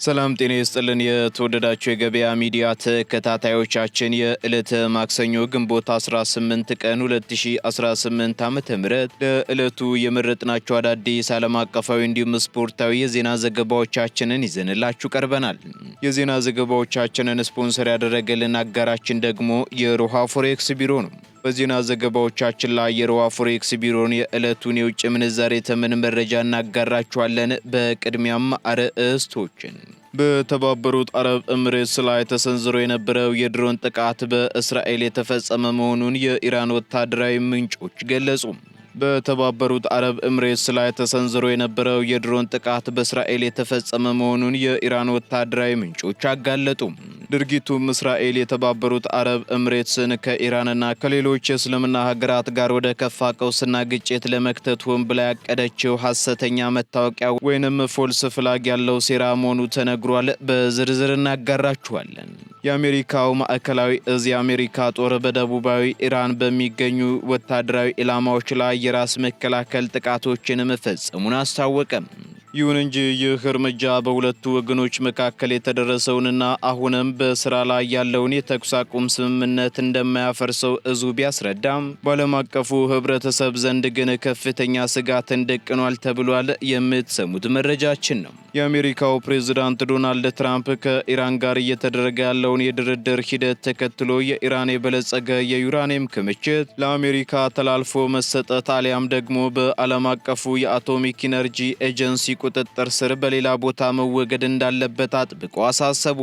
ሰላም ጤና ይስጥልን የተወደዳችሁ የገበያ ሚዲያ ተከታታዮቻችን የዕለተ ማክሰኞ ግንቦት 18 ቀን 2018 ዓ.ም ለዕለቱ የመረጥናቸው አዳዲስ ዓለም አቀፋዊ እንዲሁም ስፖርታዊ የዜና ዘገባዎቻችንን ይዘንላችሁ ቀርበናል። የዜና ዘገባዎቻችንን ስፖንሰር ያደረገልን አጋራችን ደግሞ የሮሃ ፎሬክስ ቢሮ ነው። በዜና ዘገባዎቻችን ላይ የሮሃ ፎሬክስ ቢሮን የዕለቱን የውጭ ምንዛሬ ተመን መረጃ እናጋራችኋለን። በቅድሚያም አርዕስቶችን በተባበሩት አረብ ኤምሬትስ ላይ ተሰንዝሮ የነበረው የድሮን ጥቃት በእስራኤል የተፈጸመ መሆኑን የኢራን ወታደራዊ ምንጮች ገለጹ። በተባበሩት አረብ ኤምሬትስ ላይ ተሰንዝሮ የነበረው የድሮን ጥቃት በእስራኤል የተፈጸመ መሆኑን የኢራን ወታደራዊ ምንጮች አጋለጡ። ድርጊቱም እስራኤል የተባበሩት አረብ ኤምሬትስን ከኢራንና ከሌሎች የእስልምና ሀገራት ጋር ወደ ከፋ ቀውስና ግጭት ለመክተት ሆን ብላ ያቀደችው ሐሰተኛ መታወቂያ ወይንም ፎልስ ፍላግ ያለው ሴራ መሆኑ ተነግሯል። በዝርዝር እናጋራችኋለን። የአሜሪካው ማዕከላዊ እዝ የአሜሪካ ጦር በደቡባዊ ኢራን በሚገኙ ወታደራዊ ኢላማዎች ላይ የራስ መከላከል ጥቃቶችን መፈጸሙን አስታወቀ። ይሁን እንጂ ይህ እርምጃ በሁለቱ ወገኖች መካከል የተደረሰውንና አሁንም በስራ ላይ ያለውን የተኩስ አቁም ስምምነት እንደማያፈርሰው እዙ ቢያስረዳም በዓለም አቀፉ ህብረተሰብ ዘንድ ግን ከፍተኛ ስጋትን ደቅኗል ተብሏል። የምትሰሙት መረጃችን ነው። የአሜሪካው ፕሬዝዳንት ዶናልድ ትራምፕ ከኢራን ጋር እየተደረገ ያለውን የድርድር ሂደት ተከትሎ የኢራን የበለጸገ የዩራኒየም ክምችት ለአሜሪካ ተላልፎ መሰጠት አሊያም ደግሞ በዓለም አቀፉ የአቶሚክ ኢነርጂ ኤጀንሲ ቁጥጥር ስር በሌላ ቦታ መወገድ እንዳለበት አጥብቀው አሳሰቡ።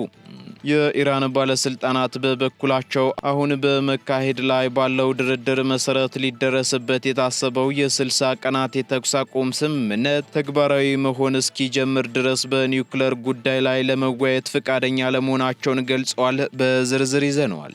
የኢራን ባለስልጣናት በበኩላቸው አሁን በመካሄድ ላይ ባለው ድርድር መሰረት ሊደረስበት የታሰበው የ60 ቀናት የተኩስ አቁም ስምምነት ተግባራዊ መሆን እስኪጀምር ድረስ በኒውክሌር ጉዳይ ላይ ለመወያየት ፈቃደኛ ለመሆናቸውን ገልጸዋል። በዝርዝር ይዘነዋል።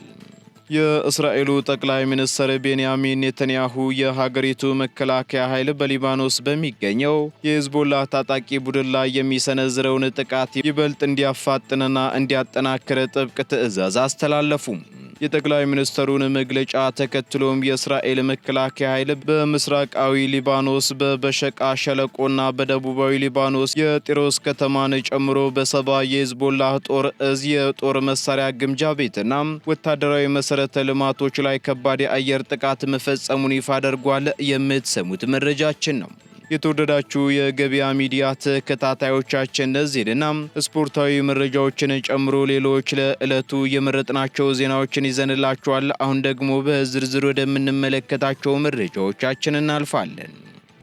የእስራኤሉ ጠቅላይ ሚኒስትር ቤንያሚን ኔታንያሁ የሀገሪቱ መከላከያ ኃይል በሊባኖስ በሚገኘው የሂዝቦላ ታጣቂ ቡድን ላይ የሚሰነዝረውን ጥቃት ይበልጥ እንዲያፋጥንና እንዲያጠናክር ጥብቅ ትዕዛዝ አስተላለፉ። የጠቅላይ ሚኒስትሩን መግለጫ ተከትሎም የእስራኤል መከላከያ ኃይል በምስራቃዊ ሊባኖስ በበሸቃ ሸለቆና በደቡባዊ ሊባኖስ የጢሮስ ከተማን ጨምሮ በሰባ የሂዝቦላ ጦር እዝ የጦር መሳሪያ ግምጃ ቤትና ወታደራዊ መሰረተ ልማቶች ላይ ከባድ የአየር ጥቃት መፈጸሙን ይፋ አድርጓል። የምትሰሙት መረጃችን ነው። የተወደዳችሁ የገበያ ሚዲያ ተከታታዮቻችን እነዚህና ስፖርታዊ መረጃዎችን ጨምሮ ሌሎች ለዕለቱ የመረጥናቸው ዜናዎችን ይዘንላችኋል። አሁን ደግሞ በዝርዝር ወደምንመለከታቸው መረጃዎቻችን እናልፋለን።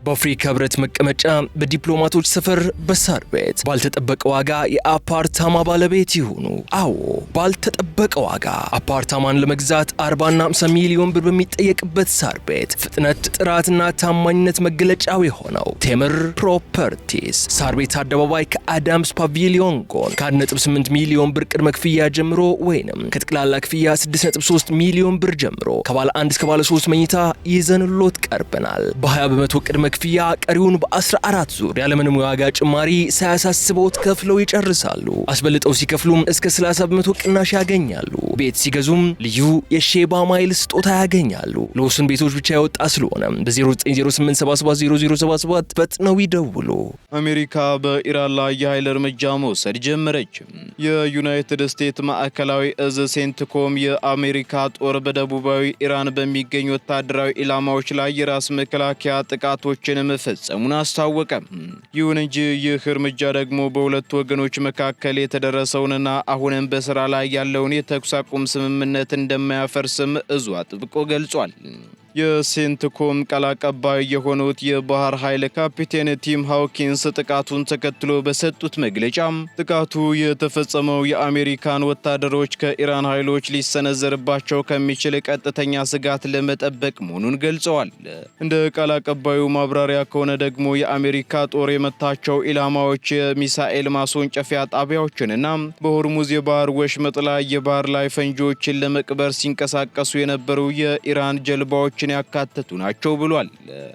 በአፍሪካ ህብረት መቀመጫ በዲፕሎማቶች ሰፈር በሳር ቤት ባልተጠበቀ ዋጋ የአፓርታማ ባለቤት ይሁኑ። አዎ ባልተጠበቀ ዋጋ አፓርታማን ለመግዛት 40 እና 50 ሚሊዮን ብር በሚጠየቅበት ሳር ቤት ፍጥነት፣ ጥራትና ታማኝነት መገለጫው የሆነው ቴምር ፕሮፐርቲስ ሳር ቤት አደባባይ ከአዳምስ ፓቪሊዮን ጎን ከ1.8 ሚሊዮን ብር ቅድመ ክፍያ ጀምሮ ወይንም ከጠቅላላ ክፍያ 6.3 ሚሊዮን ብር ጀምሮ ከባለ 1 እስከ ባለ 3 መኝታ ይዘንሎት ቀርበናል። በ20 በመቶ ቅድመ ክፍያ ቀሪውን በ14 ዙር ያለምንም የዋጋ ጭማሪ ሳያሳስቦት ከፍለው ይጨርሳሉ። አስበልጠው ሲከፍሉም እስከ 30 በመቶ ቅናሽ ያገኛሉ። ቤት ሲገዙም ልዩ የሼባ ማይል ስጦታ ያገኛሉ። ለውስን ቤቶች ብቻ ያወጣ ስለሆነ በ0908770077 ፈጥነው ይደውሉ። አሜሪካ በኢራን ላይ የኃይል እርምጃ መውሰድ ጀመረች። የዩናይትድ ስቴትስ ማዕከላዊ እዝ ሴንትኮም የአሜሪካ ጦር በደቡባዊ ኢራን በሚገኙ ወታደራዊ ኢላማዎች ላይ የራስ መከላከያ ጥቃቶችን መፈጸሙን አስታወቀ። ይሁን እንጂ ይህ እርምጃ ደግሞ በሁለቱ ወገኖች መካከል የተደረሰውንና አሁንም በስራ ላይ ያለውን የተኩስ አቁም ስምምነት እንደማያፈርስም እዙ አጥብቆ ገልጿል። የሴንትኮም ቃል አቀባይ የሆኑት የባህር ኃይል ካፒቴን ቲም ሃውኪንስ ጥቃቱን ተከትሎ በሰጡት መግለጫ ጥቃቱ የተፈጸመው የአሜሪካን ወታደሮች ከኢራን ኃይሎች ሊሰነዘርባቸው ከሚችል ቀጥተኛ ስጋት ለመጠበቅ መሆኑን ገልጸዋል። እንደ ቃል አቀባዩ ማብራሪያ ከሆነ ደግሞ የአሜሪካ ጦር የመታቸው ኢላማዎች የሚሳኤል ማስወንጨፊያ ጣቢያዎችንና በሆርሙዝ የባህር ወሽመጥ ላይ የባህር ላይ ፈንጂዎችን ለመቅበር ሲንቀሳቀሱ የነበሩ የኢራን ጀልባዎች እርምጃዎችን ያካተቱ ናቸው ብሏል።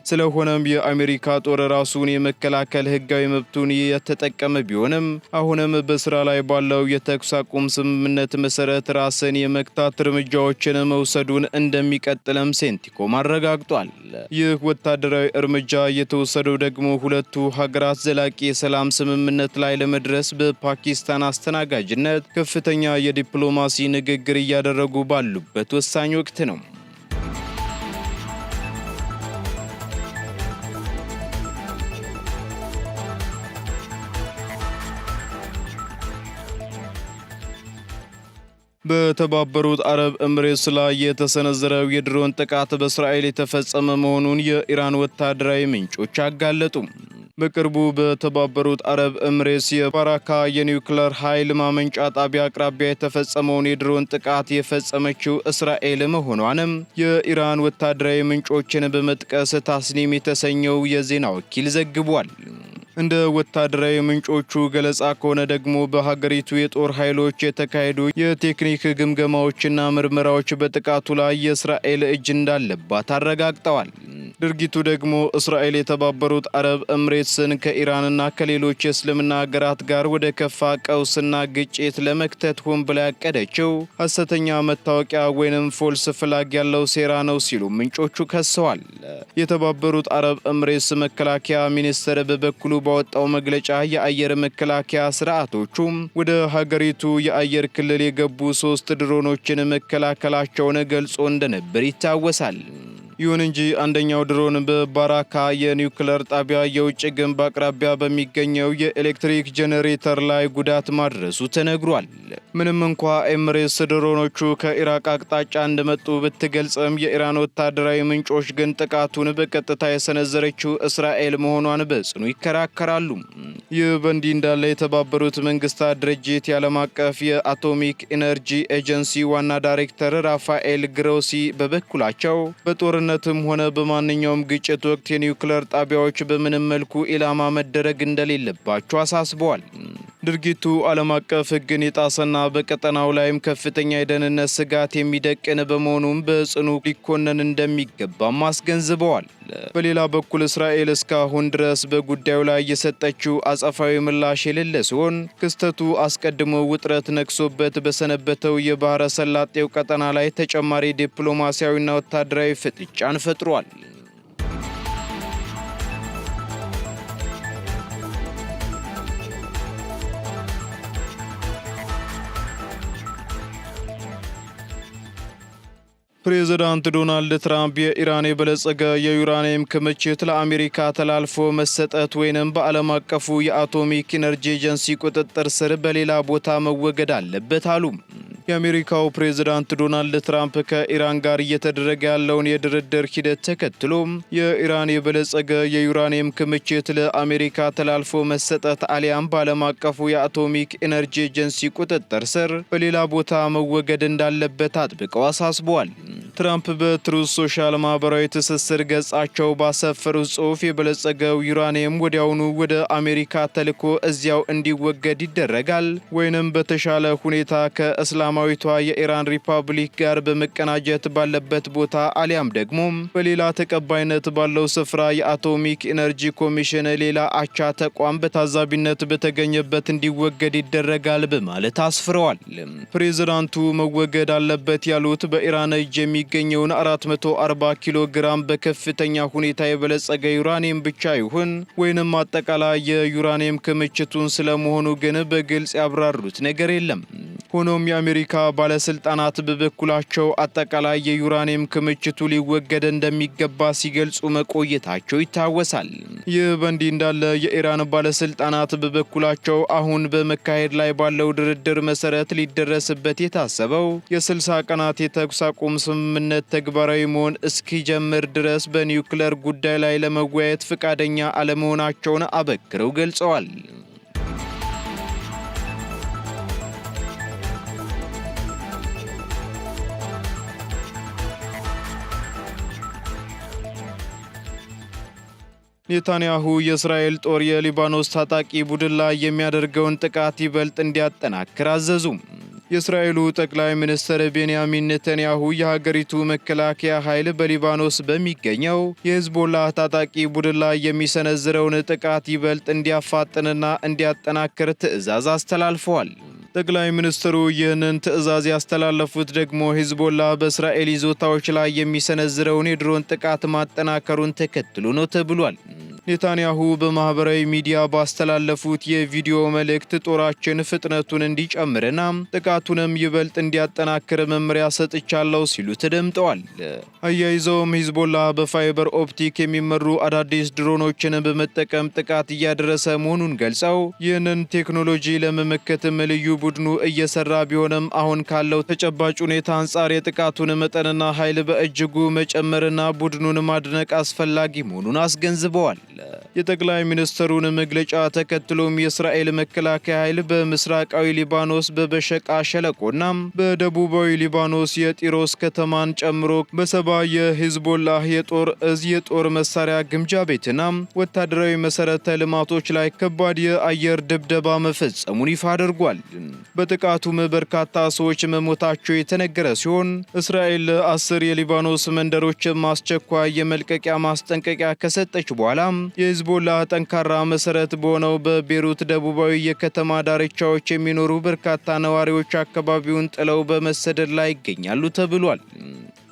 ስለሆነም የአሜሪካ ጦር ራሱን የመከላከል ህጋዊ መብቱን የተጠቀመ ቢሆንም አሁንም በስራ ላይ ባለው የተኩስ አቁም ስምምነት መሰረት ራስን የመክታት እርምጃዎችን መውሰዱን እንደሚቀጥልም ሴንቲኮም አረጋግጧል። ይህ ወታደራዊ እርምጃ የተወሰደው ደግሞ ሁለቱ ሀገራት ዘላቂ የሰላም ስምምነት ላይ ለመድረስ በፓኪስታን አስተናጋጅነት ከፍተኛ የዲፕሎማሲ ንግግር እያደረጉ ባሉበት ወሳኝ ወቅት ነው። በተባበሩት አረብ ኤምሬትስ ላይ የተሰነዘረው የድሮን ጥቃት በእስራኤል የተፈጸመ መሆኑን የኢራን ወታደራዊ ምንጮች አጋለጡ። በቅርቡ በተባበሩት አረብ ኤምሬትስ የባራካ የኒውክሌር ኃይል ማመንጫ ጣቢያ አቅራቢያ የተፈጸመውን የድሮን ጥቃት የፈጸመችው እስራኤል መሆኗንም የኢራን ወታደራዊ ምንጮችን በመጥቀስ ታስኒም የተሰኘው የዜና ወኪል ዘግቧል። እንደ ወታደራዊ ምንጮቹ ገለጻ ከሆነ ደግሞ በሀገሪቱ የጦር ኃይሎች የተካሄዱ የቴክኒክ ግምገማዎችና ምርመራዎች በጥቃቱ ላይ የእስራኤል እጅ እንዳለባት አረጋግጠዋል። ድርጊቱ ደግሞ እስራኤል የተባበሩት አረብ ኤምሬትስን ከኢራንና ከሌሎች የእስልምና ሀገራት ጋር ወደ ከፋ ቀውስና ግጭት ለመክተት ሆን ብላ ያቀደችው ሐሰተኛ መታወቂያ ወይንም ፎልስ ፍላግ ያለው ሴራ ነው ሲሉ ምንጮቹ ከሰዋል። የተባበሩት አረብ ኤምሬትስ መከላከያ ሚኒስቴር በበኩሉ ባወጣው መግለጫ የአየር መከላከያ ስርዓቶቹም ወደ ሀገሪቱ የአየር ክልል የገቡ 3 ድሮኖችን መከላከላቸውን ገልጾ እንደነበር ይታወሳል። ይሁን እንጂ አንደኛው ድሮን በባራካ የኒውክሌር ጣቢያ የውጭ ግንብ አቅራቢያ በሚገኘው የኤሌክትሪክ ጄኔሬተር ላይ ጉዳት ማድረሱ ተነግሯል። ምንም እንኳ ኤምሬትስ ድሮኖቹ ከኢራቅ አቅጣጫ እንደመጡ ብትገልጽም የኢራን ወታደራዊ ምንጮች ግን ጥቃቱን በቀጥታ የሰነዘረችው እስራኤል መሆኗን በጽኑ ይከራከራሉ። ይህ በእንዲህ እንዳለ የተባበሩት መንግስታት ድርጅት የዓለም አቀፍ የአቶሚክ ኢነርጂ ኤጀንሲ ዋና ዳይሬክተር ራፋኤል ግሮሲ በበኩላቸው በጦርነትም ሆነ በማንኛውም ግጭት ወቅት የኒውክሌር ጣቢያዎች በምንም መልኩ ኢላማ መደረግ እንደሌለባቸው አሳስበዋል። ድርጊቱ ዓለም አቀፍ ሕግን የጣሰና በቀጠናው ላይም ከፍተኛ የደህንነት ስጋት የሚደቅን በመሆኑም በጽኑ ሊኮነን እንደሚገባም አስገንዝበዋል። በሌላ በኩል እስራኤል እስካሁን ድረስ በጉዳዩ ላይ የሰጠችው አጸፋዊ ምላሽ የሌለ ሲሆን ክስተቱ አስቀድሞ ውጥረት ነግሶበት በሰነበተው የባህረ ሰላጤው ቀጠና ላይ ተጨማሪ ዲፕሎማሲያዊና ወታደራዊ ፍጥጫን ፈጥሯል። ፕሬዝዳንት ዶናልድ ትራምፕ የኢራን የበለጸገ የዩራኒየም ክምችት ለአሜሪካ ተላልፎ መሰጠት ወይንም በዓለም አቀፉ የአቶሚክ ኢነርጂ ኤጀንሲ ቁጥጥር ስር በሌላ ቦታ መወገድ አለበት አሉ። የአሜሪካው ፕሬዝዳንት ዶናልድ ትራምፕ ከኢራን ጋር እየተደረገ ያለውን የድርድር ሂደት ተከትሎ የኢራን የበለጸገ የዩራኒየም ክምችት ለአሜሪካ ተላልፎ መሰጠት አሊያም በዓለም አቀፉ የአቶሚክ ኢነርጂ ኤጀንሲ ቁጥጥር ስር በሌላ ቦታ መወገድ እንዳለበት አጥብቀው አሳስበዋል። ትራምፕ በትሩዝ ሶሻል ማህበራዊ ትስስር ገጻቸው ባሰፈሩት ጽሑፍ የበለጸገው ዩራኒየም ወዲያውኑ ወደ አሜሪካ ተልኮ እዚያው እንዲወገድ ይደረጋል ወይንም በተሻለ ሁኔታ ከእስላማዊቷ የኢራን ሪፐብሊክ ጋር በመቀናጀት ባለበት ቦታ አሊያም ደግሞ በሌላ ተቀባይነት ባለው ስፍራ የአቶሚክ ኢነርጂ ኮሚሽን ሌላ አቻ ተቋም በታዛቢነት በተገኘበት እንዲወገድ ይደረጋል በማለት አስፍረዋል። ፕሬዝዳንቱ መወገድ አለበት ያሉት በኢራን እጅ የሚገኘውን 440 ኪሎ ግራም በከፍተኛ ሁኔታ የበለጸገ ዩራኒየም ብቻ ይሁን ወይንም አጠቃላይ የዩራኒየም ክምችቱን ስለመሆኑ ግን በግልጽ ያብራሩት ነገር የለም። ሆኖም የአሜሪካ ባለስልጣናት በበኩላቸው አጠቃላይ የዩራኒየም ክምችቱ ሊወገድ እንደሚገባ ሲገልጹ መቆየታቸው ይታወሳል። ይህ በእንዲህ እንዳለ የኢራን ባለስልጣናት በበኩላቸው አሁን በመካሄድ ላይ ባለው ድርድር መሰረት ሊደረስበት የታሰበው የ60 ቀናት የተኩስ አቁም ስምምነት ተግባራዊ መሆን እስኪጀምር ድረስ በኒውክሌር ጉዳይ ላይ ለመወያየት ፈቃደኛ አለመሆናቸውን አበክረው ገልጸዋል። ኔታንያሁ የእስራኤል ጦር የሊባኖስ ታጣቂ ቡድን ላይ የሚያደርገውን ጥቃት ይበልጥ እንዲያጠናክር አዘዙ። የእስራኤሉ ጠቅላይ ሚኒስትር ቤንያሚን ኔታንያሁ የሀገሪቱ መከላከያ ኃይል በሊባኖስ በሚገኘው የሂዝቦላህ ታጣቂ ቡድን ላይ የሚሰነዝረውን ጥቃት ይበልጥ እንዲያፋጥንና እንዲያጠናክር ትዕዛዝ አስተላልፈዋል። ጠቅላይ ሚኒስትሩ ይህንን ትዕዛዝ ያስተላለፉት ደግሞ ሂዝቦላህ በእስራኤል ይዞታዎች ላይ የሚሰነዝረውን የድሮን ጥቃት ማጠናከሩን ተከትሎ ነው ተብሏል። ኔታንያሁ በማህበራዊ ሚዲያ ባስተላለፉት የቪዲዮ መልእክት ጦራችን ፍጥነቱን እንዲጨምርና ጥቃቱንም ይበልጥ እንዲያጠናክር መመሪያ ሰጥቻለሁ ሲሉ ተደምጠዋል። አያይዘውም ሂዝቦላህ በፋይበር ኦፕቲክ የሚመሩ አዳዲስ ድሮኖችን በመጠቀም ጥቃት እያደረሰ መሆኑን ገልጸው ይህንን ቴክኖሎጂ ለመመከትም ልዩ ቡድኑ እየሰራ ቢሆንም አሁን ካለው ተጨባጭ ሁኔታ አንጻር የጥቃቱን መጠንና ኃይል በእጅጉ መጨመርና ቡድኑን ማድነቅ አስፈላጊ መሆኑን አስገንዝበዋል። የጠቅላይ ሚኒስትሩን መግለጫ ተከትሎም የእስራኤል መከላከያ ኃይል በምስራቃዊ ሊባኖስ በበሸቃ ሸለቆና በደቡባዊ ሊባኖስ የጢሮስ ከተማን ጨምሮ በሰባ የሂዝቦላህ የጦር እዝ የጦር መሳሪያ ግምጃ ቤትና ወታደራዊ መሰረተ ልማቶች ላይ ከባድ የአየር ድብደባ መፈጸሙን ይፋ አድርጓል። በጥቃቱም በርካታ ሰዎች መሞታቸው የተነገረ ሲሆን እስራኤል 10 የሊባኖስ መንደሮች አስቸኳይ የመልቀቂያ ማስጠንቀቂያ ከሰጠች በኋላ የሂዝቦላህ ጠንካራ መሰረት በሆነው በቤሩት ደቡባዊ የከተማ ዳርቻዎች የሚኖሩ በርካታ ነዋሪዎች አካባቢውን ጥለው በመሰደድ ላይ ይገኛሉ ተብሏል።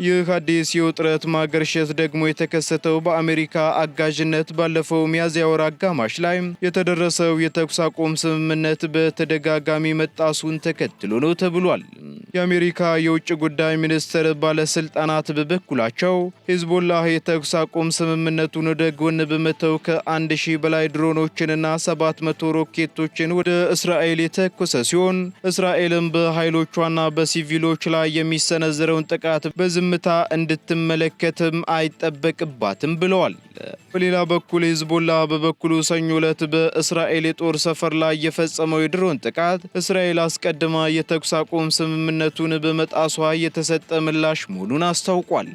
ይህ አዲስ የውጥረት ማገርሸት ደግሞ የተከሰተው በአሜሪካ አጋዥነት ባለፈው ሚያዝያ ወር አጋማሽ ላይ የተደረሰው የተኩስ አቁም ስምምነት በተደጋጋሚ መጣሱን ተከትሎ ነው ተብሏል። የአሜሪካ የውጭ ጉዳይ ሚኒስቴር ባለስልጣናት በበኩላቸው ሂዝቦላህ የተኩስ አቁም ስምምነቱን ወደ ጎን በመተው ከ1000 በላይ ድሮኖችንና 700 ሮኬቶችን ወደ እስራኤል የተኮሰ ሲሆን እስራኤልም በኃይሎቿና በሲቪሎች ላይ የሚሰነዘረውን ጥቃት በዝምታ እንድትመለከትም አይጠበቅባትም ብለዋል። በሌላ በኩል ሂዝቦላህ በበኩሉ ሰኞ ዕለት በእስራኤል የጦር ሰፈር ላይ የፈጸመው የድሮን ጥቃት እስራኤል አስቀድማ የተኩስ አቁም ስምምነቱን በመጣሷ የተሰጠ ምላሽ መሆኑን አስታውቋል።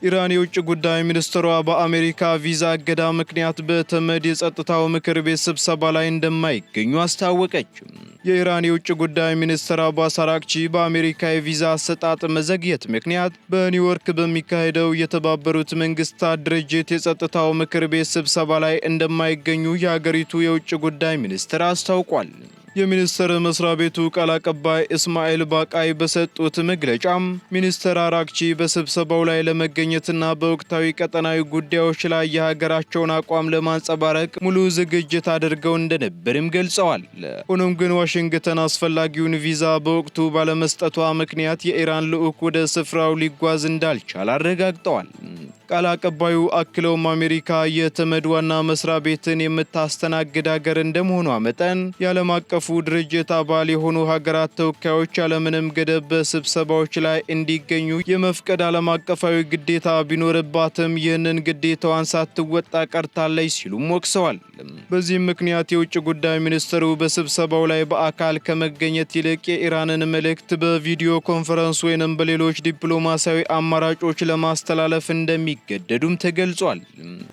ኢራን የውጭ ጉዳይ ሚኒስትሯ በአሜሪካ ቪዛ እገዳ ምክንያት በተመድ የጸጥታው ምክር ቤት ስብሰባ ላይ እንደማይገኙ አስታወቀች። የኢራን የውጭ ጉዳይ ሚኒስትር አባስ አራግቺ በአሜሪካ የቪዛ አሰጣጥ መዘግየት ምክንያት በኒውዮርክ በሚካሄደው የተባበሩት መንግስታት ድርጅት የጸጥታው ምክር ቤት ስብሰባ ላይ እንደማይገኙ የሀገሪቱ የውጭ ጉዳይ ሚኒስትር አስታውቋል። የሚኒስቴር መስሪያ ቤቱ ቃል አቀባይ እስማኤል ባቃይ በሰጡት መግለጫም ሚኒስትር አራግቺ በስብሰባው ላይ ለመገኘትና በወቅታዊ ቀጠናዊ ጉዳዮች ላይ የሀገራቸውን አቋም ለማንጸባረቅ ሙሉ ዝግጅት አድርገው እንደነበርም ገልጸዋል። ሆኖም ግን ዋሽንግተን አስፈላጊውን ቪዛ በወቅቱ ባለመስጠቷ ምክንያት የኢራን ልዑክ ወደ ስፍራው ሊጓዝ እንዳልቻል አረጋግጠዋል። ቃል አቀባዩ አክለውም አሜሪካ የተመድ ዋና መስሪያ ቤትን የምታስተናግድ ሀገር እንደመሆኗ መጠን የዓለም አቀፉ ድርጅት አባል የሆኑ ሀገራት ተወካዮች ያለምንም ገደብ በስብሰባዎች ላይ እንዲገኙ የመፍቀድ ዓለም አቀፋዊ ግዴታ ቢኖርባትም ይህንን ግዴታዋን ሳትወጣ ቀርታለች ሲሉም ወቅሰዋል። በዚህም ምክንያት የውጭ ጉዳይ ሚኒስትሩ በስብሰባው ላይ በአካል ከመገኘት ይልቅ የኢራንን መልእክት በቪዲዮ ኮንፈረንስ ወይንም በሌሎች ዲፕሎማሲያዊ አማራጮች ለማስተላለፍ እንደሚገደዱም ተገልጿል።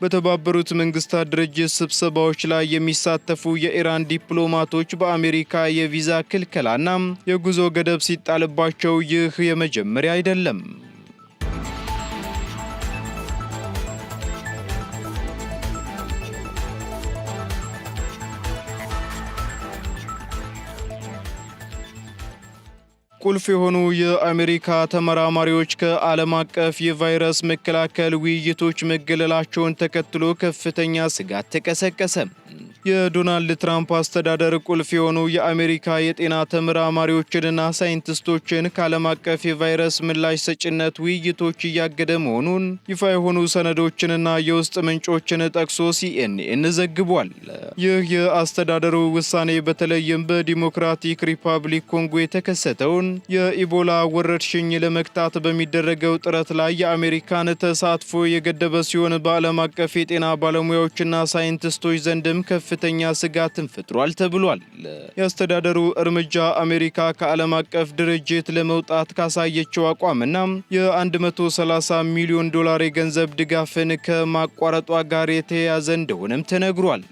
በተባበሩት መንግስታት ድርጅት ስብሰባዎች ላይ የሚሳተፉ የኢራን ዲፕሎማቶች በአሜሪካ የቪዛ ክልከላና የጉዞ ገደብ ሲጣልባቸው ይህ የመጀመሪያ አይደለም። ቁልፍ የሆኑ የአሜሪካ ተመራማሪዎች ከዓለም አቀፍ የቫይረስ መከላከል ውይይቶች መገለላቸውን ተከትሎ ከፍተኛ ስጋት ተቀሰቀሰ። የዶናልድ ትራምፕ አስተዳደር ቁልፍ የሆኑ የአሜሪካ የጤና ተመራማሪዎችንና ሳይንቲስቶችን ከዓለም አቀፍ የቫይረስ ምላሽ ሰጭነት ውይይቶች እያገደ መሆኑን ይፋ የሆኑ ሰነዶችንና የውስጥ ምንጮችን ጠቅሶ ሲኤንኤን ዘግቧል። ይህ የአስተዳደሩ ውሳኔ በተለይም በዲሞክራቲክ ሪፐብሊክ ኮንጎ የተከሰተውን የኢቦላ ወረርሽኝ ለመግታት በሚደረገው ጥረት ላይ የአሜሪካን ተሳትፎ የገደበ ሲሆን በዓለም አቀፍ የጤና ባለሙያዎችና ሳይንቲስቶች ዘንድም ከፍተኛ ከፍተኛ ስጋትን ፈጥሯል ተብሏል። የአስተዳደሩ እርምጃ አሜሪካ ከዓለም አቀፍ ድርጅት ለመውጣት ካሳየችው አቋምና የ130 ሚሊዮን ዶላር የገንዘብ ድጋፍን ከማቋረጧ ጋር የተያያዘ እንደሆነም ተነግሯል።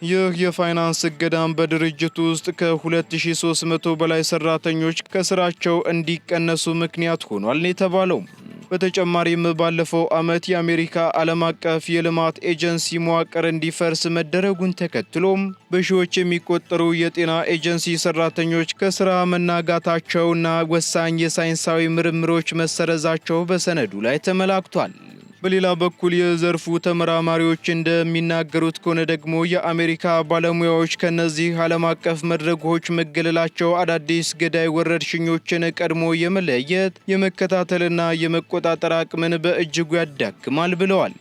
ይህ የፋይናንስ እገዳም በድርጅቱ ውስጥ ከ2300 በላይ ሰራተኞች ከስራቸው እንዲቀነሱ ምክንያት ሆኗል ነው የተባለው። በተጨማሪም ባለፈው ዓመት የአሜሪካ ዓለም አቀፍ የልማት ኤጀንሲ መዋቅር እንዲፈርስ መደረጉን ተከትሎም በሺዎች የሚቆጠሩ የጤና ኤጀንሲ ሰራተኞች ከስራ መናጋታቸውና ወሳኝ የሳይንሳዊ ምርምሮች መሰረዛቸው በሰነዱ ላይ ተመላክቷል። በሌላ በኩል የዘርፉ ተመራማሪዎች እንደሚናገሩት ከሆነ ደግሞ የአሜሪካ ባለሙያዎች ከነዚህ ዓለም አቀፍ መድረኮች መገለላቸው አዳዲስ ገዳይ ወረርሽኞችን ቀድሞ የመለየት የመከታተልና የመቆጣጠር አቅምን በእጅጉ ያዳክማል ብለዋል።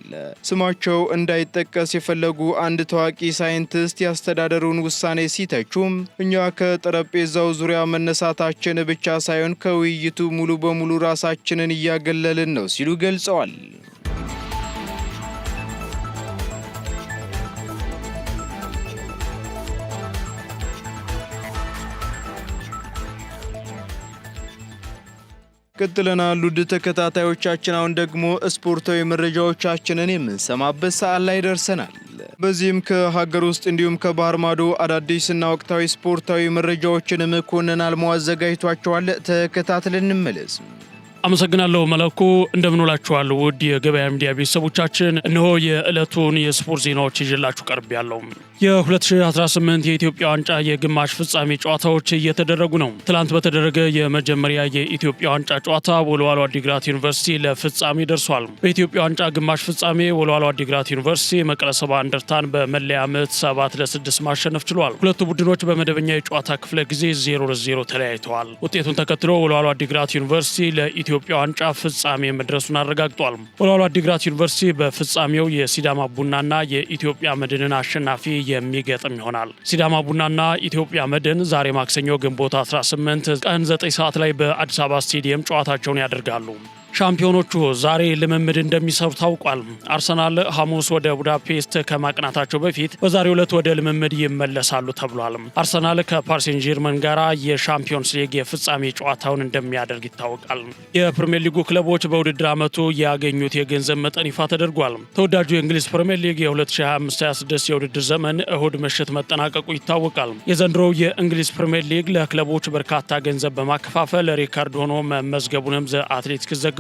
ስማቸው እንዳይጠቀስ የፈለጉ አንድ ታዋቂ ሳይንቲስት ያስተዳደሩን ውሳኔ ሲተቹም እኛ ከጠረጴዛው ዙሪያ መነሳታችን ብቻ ሳይሆን ከውይይቱ ሙሉ በሙሉ ራሳችንን እያገለልን ነው ሲሉ ገልጸዋል። ቀጥለናል ውድ ተከታታዮቻችን። አሁን ደግሞ ስፖርታዊ መረጃዎቻችንን የምንሰማበት ሰዓት ላይ ደርሰናል። በዚህም ከሀገር ውስጥ እንዲሁም ከባህር ማዶ አዳዲስና ወቅታዊ ስፖርታዊ መረጃዎችን መኮንን አልማው አዘጋጅቷቸዋል። ተከታትለን እንመለስ። አመሰግናለሁ መለኩ። እንደምንውላችኋል ውድ የገበያ ሚዲያ ቤተሰቦቻችን፣ እነሆ የዕለቱን የስፖርት ዜናዎች ይዤላችሁ ቀርቤያለሁ። የ2018 የኢትዮጵያ ዋንጫ የግማሽ ፍጻሜ ጨዋታዎች እየተደረጉ ነው። ትላንት በተደረገ የመጀመሪያ የኢትዮጵያ ዋንጫ ጨዋታ ወልዋሎ አዲግራት ዩኒቨርሲቲ ለፍጻሜ ደርሷል። በኢትዮጵያ ዋንጫ ግማሽ ፍጻሜ ወልዋሎ አዲግራት ዩኒቨርሲቲ መቀለ ሰባ እንደርታን በመለያ ምት 7-6 ማሸነፍ ችሏል። ሁለቱ ቡድኖች በመደበኛ የጨዋታ ክፍለ ጊዜ 0-0 ተለያይተዋል። ውጤቱን ተከትሎ ወልዋሎ አዲግራት ዩኒቨርሲቲ ለኢትዮጵያ ዋንጫ ፍጻሜ መድረሱን አረጋግጧል። ወልዋሎ አዲግራት ዩኒቨርሲቲ በፍጻሜው የሲዳማ ቡናና የኢትዮጵያ መድንን አሸናፊ የሚገጥም ይሆናል። ሲዳማ ቡናና ኢትዮጵያ መድን ዛሬ ማክሰኞ ግንቦት 18 ቀን 9 ሰዓት ላይ በአዲስ አበባ ስቴዲየም ጨዋታቸውን ያደርጋሉ። ሻምፒዮኖቹ ዛሬ ልምምድ እንደሚሰሩ ታውቋል። አርሰናል ሐሙስ ወደ ቡዳፔስት ከማቅናታቸው በፊት በዛሬው ዕለት ወደ ልምምድ ይመለሳሉ ተብሏል። አርሰናል ከፓሪስ ሴን ዠርመን ጋር የሻምፒዮንስ ሊግ የፍጻሜ ጨዋታውን እንደሚያደርግ ይታወቃል። የፕሪሚየር ሊጉ ክለቦች በውድድር ዓመቱ ያገኙት የገንዘብ መጠን ይፋ ተደርጓል። ተወዳጁ የእንግሊዝ ፕሪሚየር ሊግ የ2025/26 የውድድር ዘመን እሁድ ምሽት መጠናቀቁ ይታወቃል። የዘንድሮው የእንግሊዝ ፕሪሚየር ሊግ ለክለቦች በርካታ ገንዘብ በማከፋፈል ሪካርድ ሆኖ መመዝገቡንም ዘ አትሌቲክስ ዘግቧል።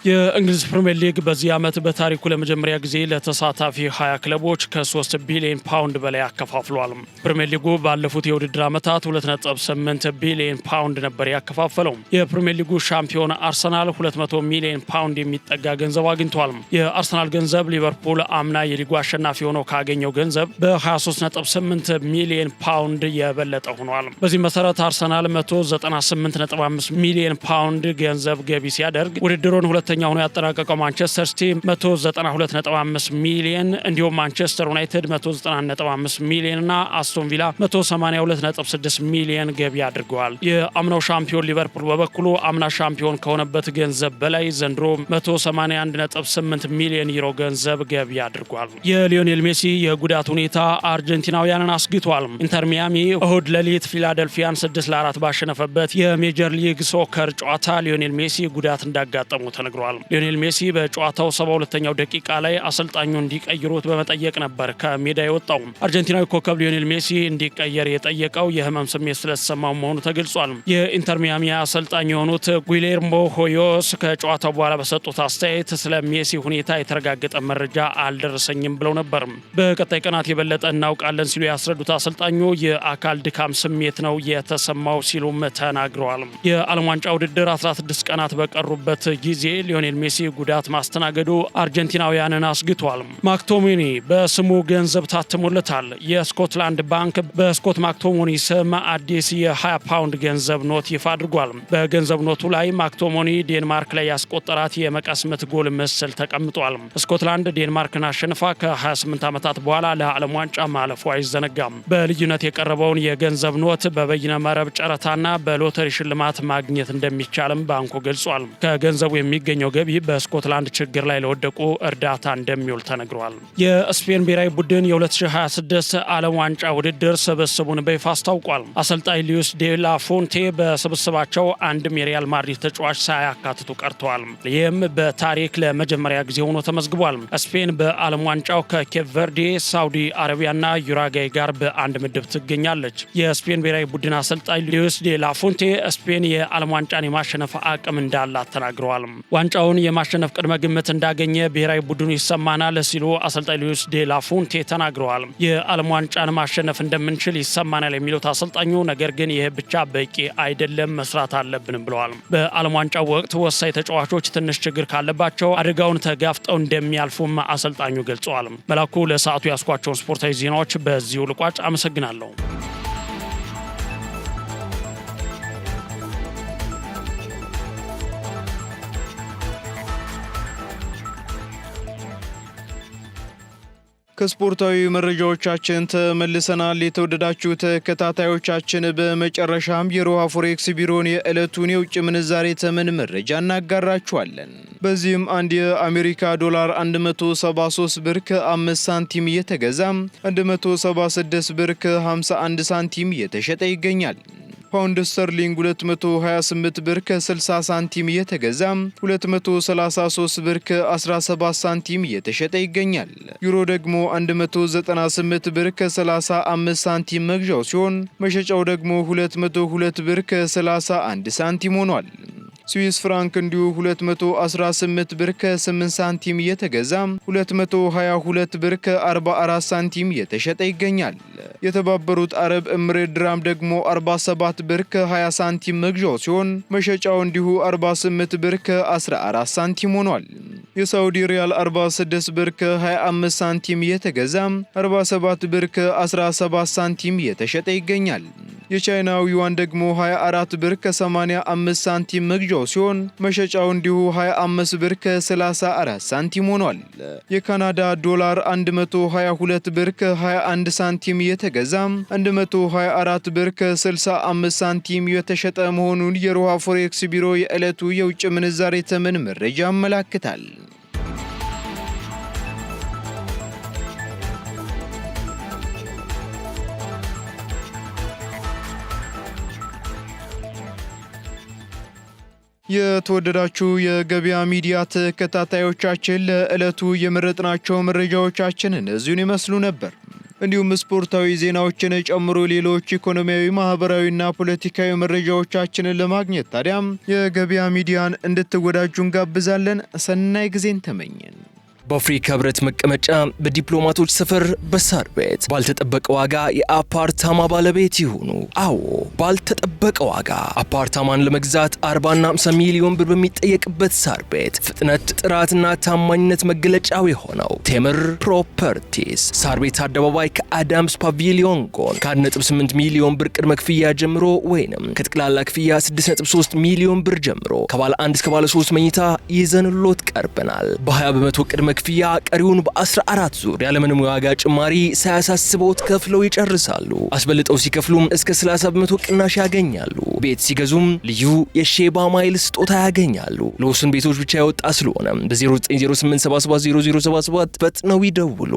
የእንግሊዝ ፕሪሚየር ሊግ በዚህ ዓመት በታሪኩ ለመጀመሪያ ጊዜ ለተሳታፊ 20 ክለቦች ከ3 ቢሊዮን ፓውንድ በላይ አከፋፍሏል። ፕሪሚየር ሊጉ ባለፉት የውድድር ዓመታት 2.8 ቢሊዮን ፓውንድ ነበር ያከፋፈለው። የፕሪሚየር ሊጉ ሻምፒዮን አርሰናል 200 ሚሊዮን ፓውንድ የሚጠጋ ገንዘብ አግኝቷል። የአርሰናል ገንዘብ ሊቨርፑል አምና የሊጉ አሸናፊ ሆኖ ካገኘው ገንዘብ በ23.8 ሚሊዮን ፓውንድ የበለጠ ሆኗል። በዚህ መሰረት አርሰናል 198.5 ሚሊዮን ፓውንድ ገንዘብ ገቢ ሲያደርግ ውድድሩን ሁለተኛ ሆኖ ያጠናቀቀው ማንቸስተር ሲቲ 192.5 ሚሊዮን እንዲሁም ማንቸስተር ዩናይትድ 190.5 ሚሊዮን እና አስቶን ቪላ 182.6 ሚሊዮን ገቢ አድርገዋል። የአምናው ሻምፒዮን ሊቨርፑል በበኩሉ አምና ሻምፒዮን ከሆነበት ገንዘብ በላይ ዘንድሮ 181.8 ሚሊዮን ዩሮ ገንዘብ ገቢ አድርጓል። የሊዮኔል ሜሲ የጉዳት ሁኔታ አርጀንቲናውያንን አስግቷል። ኢንተር ሚያሚ እሁድ ሌሊት ፊላደልፊያን 6-4 ባሸነፈበት የሜጀር ሊግ ሶከር ጨዋታ ሊዮኔል ሜሲ ጉዳት እንዳጋጠሙ ተነግሯል። ሊዮኔል ሜሲ በጨዋታው 72ኛው ደቂቃ ላይ አሰልጣኙ እንዲቀይሩት በመጠየቅ ነበር ከሜዳ የወጣው። አርጀንቲናዊ ኮከብ ሊዮኔል ሜሲ እንዲቀየር የጠየቀው የህመም ስሜት ስለተሰማው መሆኑ ተገልጿል። የኢንተር ሚያሚ አሰልጣኝ የሆኑት ጉሌርሞ ሆዮስ ከጨዋታው በኋላ በሰጡት አስተያየት ስለ ሜሲ ሁኔታ የተረጋገጠ መረጃ አልደረሰኝም ብለው ነበር። በቀጣይ ቀናት የበለጠ እናውቃለን ሲሉ ያስረዱት አሰልጣኙ የአካል ድካም ስሜት ነው የተሰማው ሲሉም ተናግረዋል። የዓለም ዋንጫ ውድድር 16 ቀናት በቀሩበት ጊዜ ሊዮኔል ሜሲ ጉዳት ማስተናገዱ አርጀንቲናውያንን አስግቷል። ማክቶሚኒ በስሙ ገንዘብ ታትሞለታል። የስኮትላንድ ባንክ በስኮት ማክቶሞኒ ስም አዲስ የ20 ፓውንድ ገንዘብ ኖት ይፋ አድርጓል። በገንዘብ ኖቱ ላይ ማክቶሞኒ ዴንማርክ ላይ ያስቆጠራት የመቀስ ምት ጎል ምስል ተቀምጧል። ስኮትላንድ ዴንማርክን አሸንፋ ከ28 ዓመታት በኋላ ለዓለም ዋንጫ ማለፉ አይዘነጋም። በልዩነት የቀረበውን የገንዘብ ኖት በበይነ መረብ ጨረታና በሎተሪ ሽልማት ማግኘት እንደሚቻልም ባንኩ ገልጿል። ከገንዘብ ከገንዘቡ የሚገኘው ገቢ በስኮትላንድ ችግር ላይ ለወደቁ እርዳታ እንደሚውል ተነግሯል። የስፔን ብሔራዊ ቡድን የ2026 ዓለም ዋንጫ ውድድር ስብስቡን በይፋ አስታውቋል። አሰልጣኝ ሉዊስ ዴ ላ ፉንቴ በስብስባቸው አንድም የሪያል ማድሪድ ተጫዋች ሳያካትቱ ቀርተዋል። ይህም በታሪክ ለመጀመሪያ ጊዜ ሆኖ ተመዝግቧል። ስፔን በዓለም ዋንጫው ከኬፕ ቨርዴ፣ ሳውዲ አረቢያና ዩራጋይ ጋር በአንድ ምድብ ትገኛለች። የስፔን ብሔራዊ ቡድን አሰልጣኝ ሉዊስ ዴ ላ ፉንቴ ስፔን የዓለም ዋንጫን የማሸነፍ አቅም እንዳላት ተናግረዋል። ዋንጫውን የማሸነፍ ቅድመ ግምት እንዳገኘ ብሔራዊ ቡድኑ ይሰማናል ሲሉ አሰልጣኝ ሉዊስ ዴ ላ ፉንቴ ተናግረዋል። የዓለም ዋንጫን ማሸነፍ እንደምንችል ይሰማናል የሚሉት አሰልጣኙ ነገር ግን ይህ ብቻ በቂ አይደለም፣ መስራት አለብንም ብለዋል። በዓለም ዋንጫው ወቅት ወሳኝ ተጫዋቾች ትንሽ ችግር ካለባቸው አደጋውን ተጋፍጠው እንደሚያልፉም አሰልጣኙ ገልጸዋል። መላኩ ለሰዓቱ ያስኳቸውን ስፖርታዊ ዜናዎች በዚሁ ልቋጭ። አመሰግናለሁ። ከስፖርታዊ መረጃዎቻችን ተመልሰናል። የተወደዳችሁ ተከታታዮቻችን፣ በመጨረሻም የሮሃ ፎሬክስ ቢሮን የዕለቱን የውጭ ምንዛሬ ተመን መረጃ እናጋራችኋለን። በዚህም አንድ የአሜሪካ ዶላር 173 ብር ከ5 ሳንቲም እየተገዛ 176 ብር ከ51 ሳንቲም እየተሸጠ ይገኛል። ፓውንድ ስተርሊንግ 228 ብር ከ60 ሳንቲም እየተገዛ 233 ብር ከ17 ሳንቲም እየተሸጠ ይገኛል። ዩሮ ደግሞ 198 ብር ከ35 ሳንቲም መግዣው ሲሆን መሸጫው ደግሞ 202 ብር ከ31 ሳንቲም ሆኗል። ስዊስ ፍራንክ እንዲሁ 218 ብር ከ8 ሳንቲም እየተገዛ 222 ብር ከ44 ሳንቲም እየተሸጠ ይገኛል። የተባበሩት አረብ ኤምሬት ድራም ደግሞ 47 ብር ከ20 ሳንቲም መግዣው ሲሆን መሸጫው እንዲሁ 48 ብር ከ14 ሳንቲም ሆኗል። የሳውዲ ሪያል 46 ብር ከ25 ሳንቲም እየተገዛ 47 ብር ከ17 ሳንቲም እየተሸጠ ይገኛል። የቻይናው ዩዋን ደግሞ 24 ብር ከ85 ሳንቲም መግዣው ሲሆን መሸጫው እንዲሁ 25 ብር ከ34 ሳንቲም ሆኗል። የካናዳ ዶላር 122 ብር ከ21 ሳንቲም እየተገዛ 124 ብር ከ65 ሳንቲም የተሸጠ መሆኑን የሮሃ ፎሬክስ ቢሮ የዕለቱ የውጭ ምንዛሬ ተመን መረጃ ያመላክታል። የተወደዳችሁ የገበያ ሚዲያ ተከታታዮቻችን ለዕለቱ የመረጥናቸው መረጃዎቻችን እነዚህን ይመስሉ ነበር። እንዲሁም ስፖርታዊ ዜናዎችን ጨምሮ ሌሎች ኢኮኖሚያዊ፣ ማህበራዊና ፖለቲካዊ መረጃዎቻችንን ለማግኘት ታዲያም የገበያ ሚዲያን እንድትወዳጁ እንጋብዛለን። ሰናይ ጊዜን ተመኘን። በአፍሪካ ህብረት መቀመጫ በዲፕሎማቶች ሰፈር በሳር ቤት ባልተጠበቀ ዋጋ የአፓርታማ ባለቤት ይሁኑ። አዎ ባልተጠበቀ ዋጋ አፓርታማን ለመግዛት 40 እና 50 ሚሊዮን ብር በሚጠየቅበት ሳር ቤት ፍጥነት፣ ጥራትና ታማኝነት መገለጫው የሆነው ቴምር ፕሮፐርቲስ ሳር ቤት አደባባይ ከአዳምስ ፓቪሊዮን ጎን ከ1.8 ሚሊዮን ብር ቅድመ ክፍያ ጀምሮ ወይንም ከጠቅላላ ክፍያ 6.3 ሚሊዮን ብር ጀምሮ ከባለ 1 እስከ ባለ 3 መኝታ ይዘንሎት ቀርበናል። በ20 በመቶ ቅድመ ክፍያ ቀሪውን በ14 ዙር ያለምንም የዋጋ ጭማሪ ሳያሳስቦት ከፍለው ይጨርሳሉ። አስበልጠው ሲከፍሉም እስከ 30 በመቶ ቅናሽ ያገኛሉ። ቤት ሲገዙም ልዩ የሼባ ማይል ስጦታ ያገኛሉ። ለውስን ቤቶች ብቻ ያወጣ ስለሆነ በ0908770077 ፈጥነው ይደውሉ።